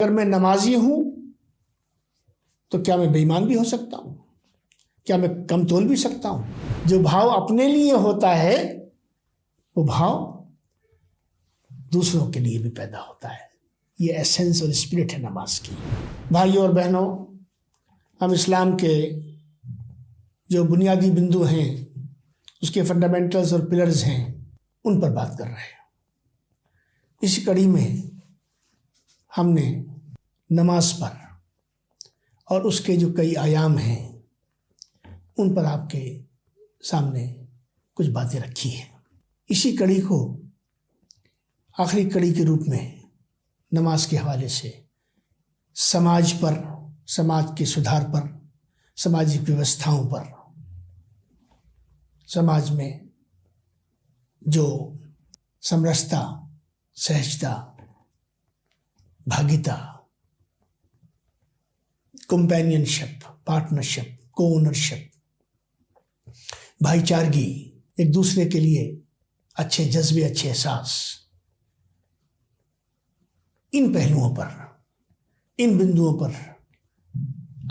अगर मैं नमाजी हूं तो क्या मैं बेईमान भी हो सकता हूं? क्या मैं कम तोल भी सकता हूं? जो भाव अपने लिए होता है वो भाव दूसरों के लिए भी पैदा होता है। ये एसेंस और स्पिरिट है नमाज की। भाइयों और बहनों, हम इस्लाम के जो बुनियादी बिंदु हैं, उसके फंडामेंटल्स और पिलर्स हैं, उन पर बात कर रहे हैं। इस कड़ी में हमने नमाज पर और उसके जो कई आयाम हैं उन पर आपके सामने कुछ बातें रखी हैं। इसी कड़ी को आखिरी कड़ी के रूप में नमाज के हवाले से समाज पर, समाज के सुधार पर, सामाजिक व्यवस्थाओं पर, समाज में जो समरसता, सहजता, भागीता, कंपेनियनशिप, पार्टनरशिप, को-ओनरशिप, भाईचारगी, एक दूसरे के लिए अच्छे जज्बे, अच्छे एहसास, इन पहलुओं पर, इन बिंदुओं पर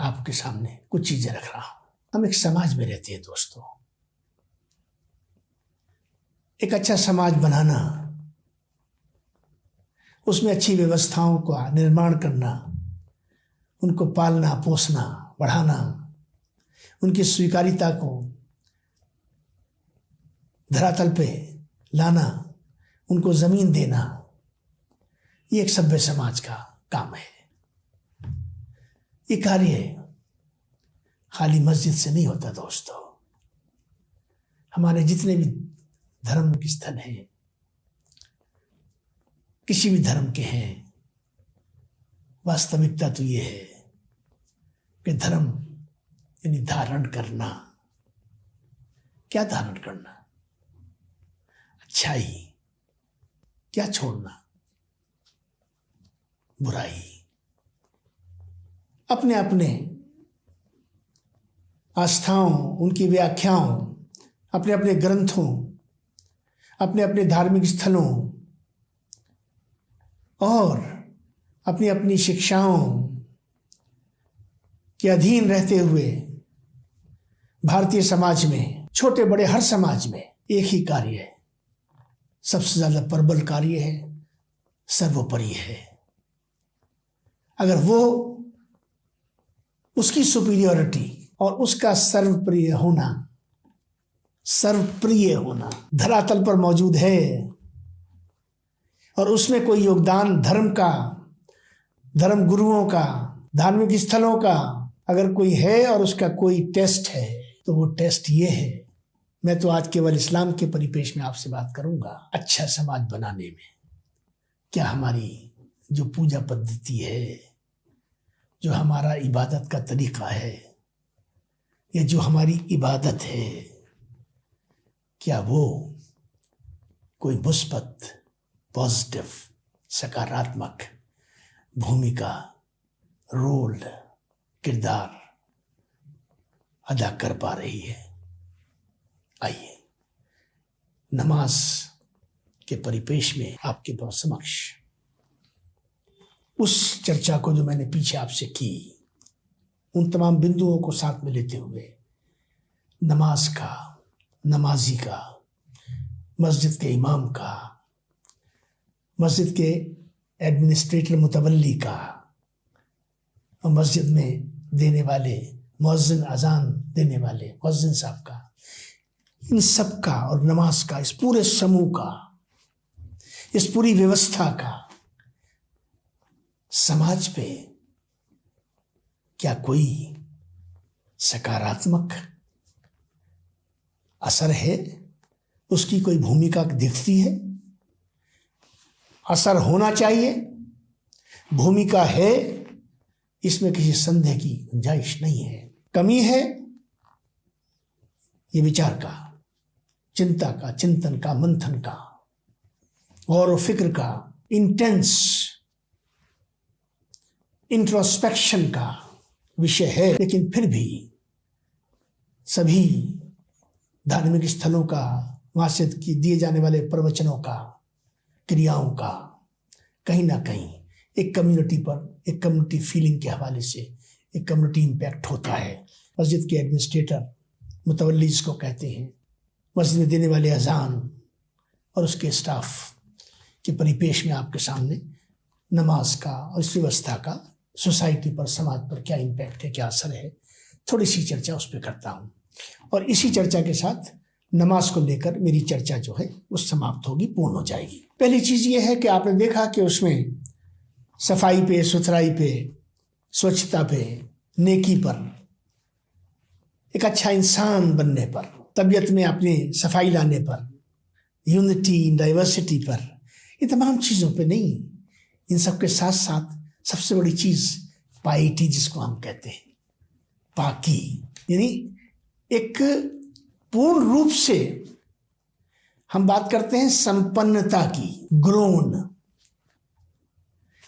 आपके सामने कुछ चीजें रख रहा हूं। हम एक समाज में रहते हैं दोस्तों। एक अच्छा समाज बनाना, उसमें अच्छी व्यवस्थाओं का निर्माण करना, उनको पालना, पोसना, बढ़ाना, उनकी स्वीकारिता को धरातल पे लाना, उनको जमीन देना, ये एक सभ्य समाज का काम है। ये कार्य खाली मस्जिद से नहीं होता दोस्तों। हमारे जितने भी धर्म के स्थल हैं, किसी भी धर्म के हैं, वास्तविकता तो ये है कि धर्म यानी धारण करना। क्या धारण करना? अच्छाई। क्या छोड़ना? बुराई। अपने अपने आस्थाओं, उनकी व्याख्याओं, अपने अपने ग्रंथों, अपने अपने धार्मिक स्थलों और अपनी अपनी शिक्षाओं के अधीन रहते हुए भारतीय समाज में, छोटे बड़े हर समाज में एक ही कार्य है, सबसे ज्यादा प्रबल कार्य है, सर्वोपरि है। अगर वो, उसकी सुपीरियरिटी और उसका सर्वप्रिय होना धरातल पर मौजूद है और उसमें कोई योगदान धर्म का, धर्म गुरुओं का, धार्मिक स्थलों का अगर कोई है और उसका कोई टेस्ट है, तो वो टेस्ट ये है। मैं तो आज केवल इस्लाम के परिपेक्ष में आपसे बात करूंगा। अच्छा समाज बनाने में क्या हमारी जो पूजा पद्धति है, जो हमारा इबादत का तरीका है, या जो हमारी इबादत है, क्या वो कोई मुस्बत, पॉजिटिव, सकारात्मक भूमिका, रोल, किरदार अदा कर पा रही है? आइए नमाज के परिपेक्ष में आपके समक्ष उस चर्चा को जो मैंने पीछे आपसे की, उन तमाम बिंदुओं को साथ में लेते हुए नमाज का, नमाजी का, मस्जिद के इमाम का, मस्जिद के एडमिनिस्ट्रेटर मुतवल्ली का और मस्जिद में देने वाले मुअज्जिन, अजान देने वाले मुअज्जिन साहब का, इन सब का और नमाज का, इस पूरे समूह का, इस पूरी व्यवस्था का समाज पे क्या कोई सकारात्मक असर है? उसकी कोई भूमिका दिखती है? असर होना चाहिए, भूमिका है, इसमें किसी संदेह की गुंजाइश नहीं है। कमी है ये विचार का, चिंता का, चिंतन का, मंथन का, गौर व फिक्र का, इंटेंस इंट्रोस्पेक्शन का विषय है। लेकिन फिर भी सभी धार्मिक स्थलों का, वहां से दिए जाने वाले प्रवचनों का, क्रियाओं का कहीं ना कहीं एक कम्युनिटी पर, एक कम्युनिटी फीलिंग के हवाले से एक कम्युनिटी इम्पैक्ट होता है। मस्जिद के एडमिनिस्ट्रेटर, मुतवल्ली जिसको कहते हैं, मस्जिद में देने वाले अजान और उसके स्टाफ के परिपेश में आपके सामने नमाज का और इस व्यवस्था का सोसाइटी पर, समाज पर क्या इम्पैक्ट है, क्या असर है, थोड़ी सी चर्चा उस पर करता हूँ। और इसी चर्चा के साथ नमाज को लेकर मेरी चर्चा जो है वो समाप्त होगी, पूर्ण हो जाएगी। पहली चीज़ ये है कि आपने देखा कि उसमें सफाई पे, सुथराई पे, स्वच्छता पे, नेकी पर, एक अच्छा इंसान बनने पर, तबीयत में अपनी सफाई लाने पर, यूनिटी डाइवर्सिटी पर, ये तमाम चीज़ों पे नहीं, इन सब के साथ साथ सबसे बड़ी चीज़ पाइटी जिसको हम कहते हैं, पाकी, यानी एक पूर्ण रूप से हम बात करते हैं संपन्नता की, ग्रोन।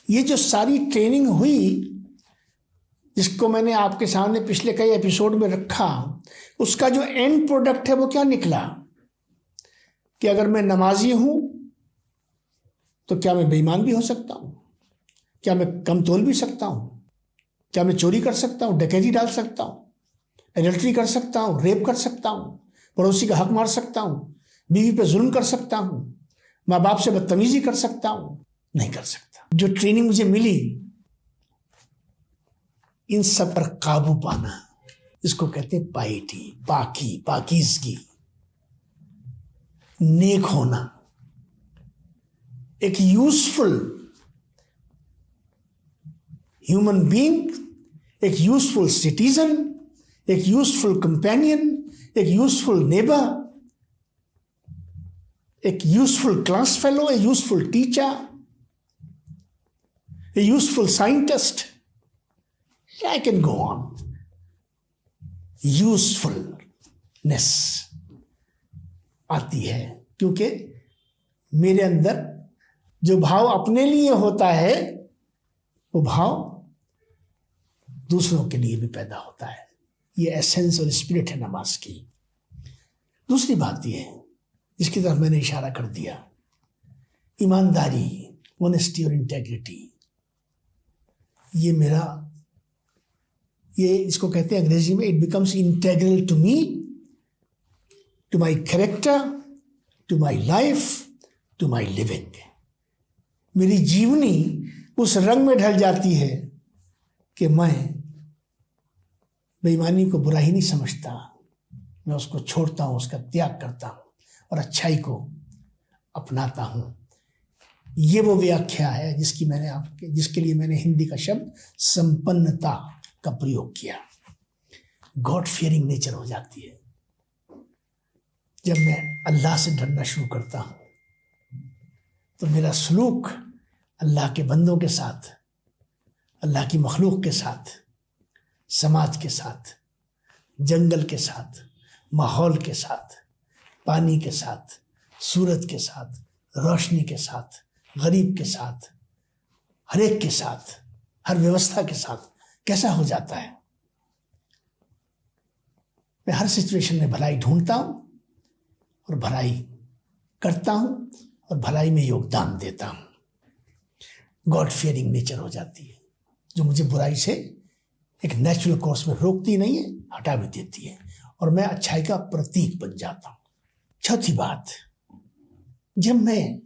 ये जो सारी ट्रेनिंग हुई जिसको मैंने आपके सामने पिछले कई एपिसोड में रखा, उसका जो एंड प्रोडक्ट है वो क्या निकला कि अगर मैं नमाजी हूं तो क्या मैं बेईमान भी हो सकता हूं? क्या मैं कम तोल भी सकता हूं? क्या मैं चोरी कर सकता हूं, डकैती डाल सकता हूं, एडल्ट्री कर सकता हूं, रेप कर सकता हूं, पड़ोसी का हक मार सकता हूं, बीवी पे जुल्म कर सकता हूं, माँ बाप से बदतमीजी कर सकता हूं? नहीं कर सकता। जो ट्रेनिंग मुझे मिली, इन सब पर काबू पाना, इसको कहते हैं पाइटी, पाकी, पाकीज़गी, नेक होना, एक यूजफुल ह्यूमन बीइंग, एक यूजफुल सिटीजन, एक यूजफुल कंपेनियन, एक यूजफुल नेबर, एक useful class fellow, A useful teacher, A useful scientist, I can go on. Usefulness आती है क्योंकि मेरे अंदर जो भाव अपने लिए होता है वो भाव दूसरों के लिए भी पैदा होता है। ये एसेंस और स्पिरिट है नमाज की। दूसरी बात ये है जिसकी तरफ मैंने इशारा कर दिया, ईमानदारी, ऑनेस्टी और इंटेग्रिटी। ये इसको कहते हैं अंग्रेजी में, it becomes integral to me, to my character, to my life, to my living. मेरी जीवनी उस रंग में ढल जाती है कि मैं बेईमानी को बुरा ही नहीं समझता, मैं उसको छोड़ता हूँ, उसका त्याग करता हूँ और अच्छाई को अपनाता हूँ। ये वो व्याख्या है जिसके लिए मैंने हिंदी का शब्द संपन्नता का प्रयोग किया। गॉड फियरिंग नेचर हो जाती है जब मैं अल्लाह से डरना शुरू करता हूँ, तो मेरा सलूक अल्लाह के बंदों के साथ, अल्लाह की मखलूक के साथ, समाज के साथ, जंगल के साथ, माहौल के साथ, पानी के साथ, सूरज के साथ, रोशनी के साथ, गरीब के साथ, हर एक के साथ, हर व्यवस्था के साथ कैसा हो जाता है। मैं हर सिचुएशन में भलाई ढूंढता हूं और भलाई करता हूं और भलाई में योगदान देता हूं। गॉड फियरिंग नेचर हो जाती है जो मुझे बुराई से एक नेचुरल कोर्स में रोकती नहीं है, हटा भी देती है और मैं अच्छाई का प्रतीक बन जाता हूं। चौथी बात, जब मैं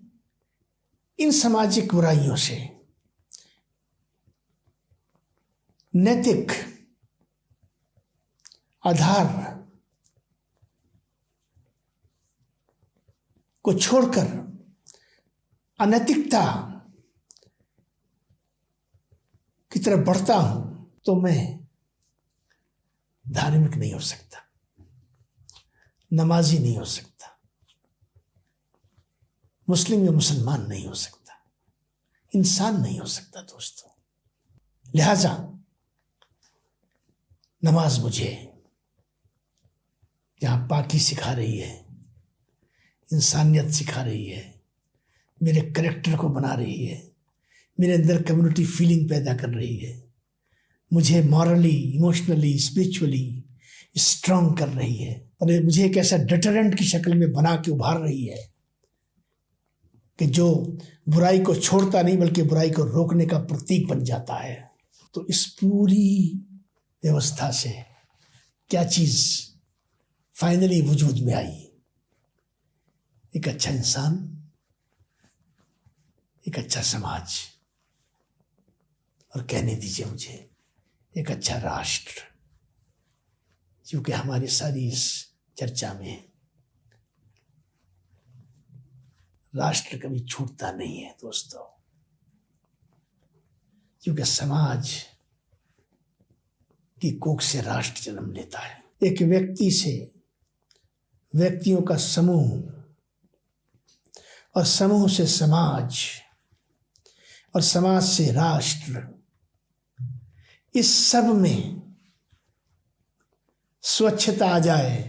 इन सामाजिक बुराइयों से नैतिक आधार को छोड़कर अनैतिकता की तरफ बढ़ता हूं तो मैं धार्मिक नहीं हो सकता, नमाजी नहीं हो सकता, मुस्लिम या मुसलमान नहीं हो सकता, इंसान नहीं हो सकता दोस्तों। लिहाजा नमाज मुझे जहाँ पाकी सिखा रही है, इंसानियत सिखा रही है, मेरे करेक्टर को बना रही है, मेरे अंदर कम्युनिटी फीलिंग पैदा कर रही है, मुझे मॉरली, इमोशनली, स्पिरिचुअली स्ट्रांग कर रही है और मुझे एक ऐसा डिटरेंट की शक्ल में बना के उभार रही है कि जो बुराई को छोड़ता नहीं बल्कि बुराई को रोकने का प्रतीक बन जाता है। तो इस पूरी व्यवस्था से क्या चीज फाइनली वजूद में आई? एक अच्छा इंसान, एक अच्छा समाज, और कहने दीजिए मुझे एक अच्छा राष्ट्र, क्योंकि हमारी सारी इस चर्चा में राष्ट्र कभी छूटता नहीं है दोस्तों, क्योंकि समाज की कोख से राष्ट्र जन्म लेता है। एक व्यक्ति से व्यक्तियों का समूह, और समूह से समाज, और समाज से राष्ट्र, इस सब में स्वच्छता आ जाए,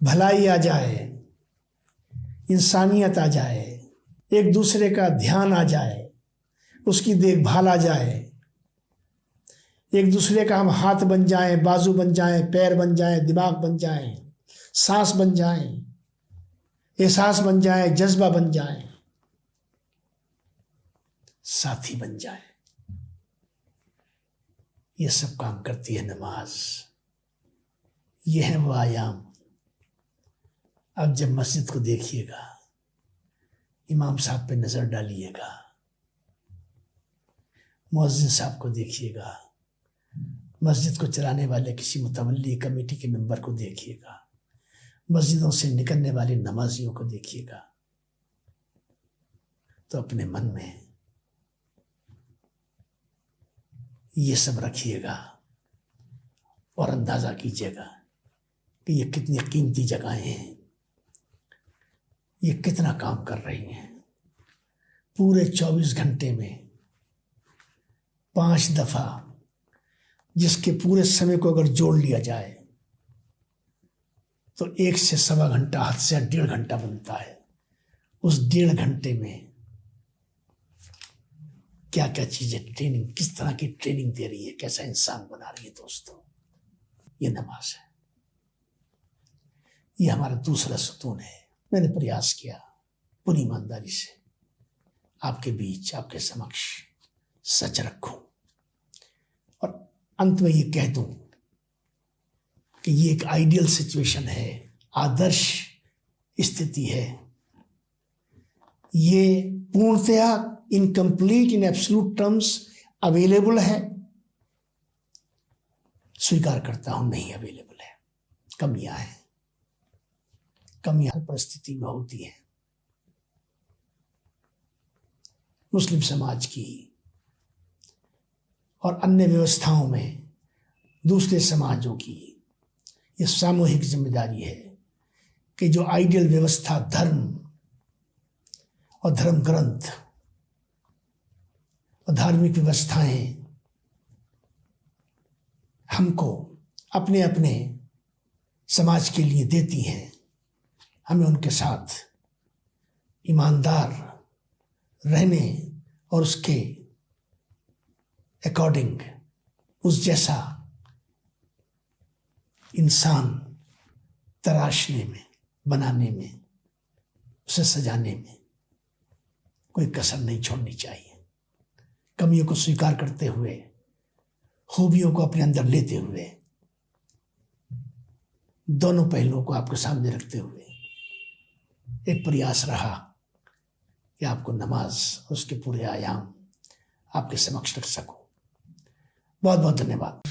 भलाई आ जाए, इंसानियत आ जाए, एक दूसरे का ध्यान आ जाए, उसकी देखभाल आ जाए, एक दूसरे का हम हाथ बन जाएं, बाजू बन जाएं, पैर बन जाएं, दिमाग बन जाएं, सांस बन जाएं, एहसास बन जाएं, जज्बा बन जाएं, साथी बन जाएं। ये सब काम करती है नमाज। ये है वो आयाम। अब जब मस्जिद को देखिएगा, इमाम साहब पे नजर डालिएगा, मुअज्जिन साहब को देखिएगा, मस्जिद को चलाने वाले किसी मुतवल्ली कमेटी के मेंबर को देखिएगा, मस्जिदों से निकलने वाले नमाजियों को देखिएगा, तो अपने मन में ये सब रखिएगा और अंदाजा कीजिएगा कि ये कितनी कीमती जगहें हैं, ये कितना काम कर रही हैं। पूरे 24 घंटे में 5 दफा, जिसके पूरे समय को अगर जोड़ लिया जाए तो 1 से सवा घंटा, हद से 1.5 घंटा बनता है। उस 1.5 घंटे में क्या क्या चीजें, ट्रेनिंग, किस तरह की ट्रेनिंग दे रही है, कैसा इंसान बना रही है दोस्तों, ये नमाज है। ये हमारा दूसरा सुतून है। मैंने प्रयास किया पूरी ईमानदारी से आपके बीच, आपके समक्ष सच रखूं, और अंत में ये कह दूं कि ये एक आइडियल सिचुएशन है, आदर्श स्थिति है। ये पूर्णतया incomplete, in absolute terms available है, स्वीकार करता हूं नहीं अवेलेबल है। कमियां हैं, कमियां हर परिस्थिति में होती हैं। मुस्लिम समाज की और अन्य व्यवस्थाओं में दूसरे समाजों की यह सामूहिक जिम्मेदारी है कि जो आइडियल व्यवस्था, धर्म और धर्म ग्रंथ और धार्मिक व्यवस्थाएं हमको अपने अपने समाज के लिए देती हैं, हमें उनके साथ ईमानदार रहने और उसके अकॉर्डिंग, उस जैसा इंसान तराशने में, बनाने में, उसे सजाने में कोई कसर नहीं छोड़नी चाहिए। कमियों को स्वीकार करते हुए, खूबियों को अपने अंदर लेते हुए, दोनों पहलुओं को आपके सामने रखते हुए एक प्रयास रहा कि आपको नमाज, उसके पूरे आयाम आपके समक्ष रख सकूं। बहुत बहुत धन्यवाद।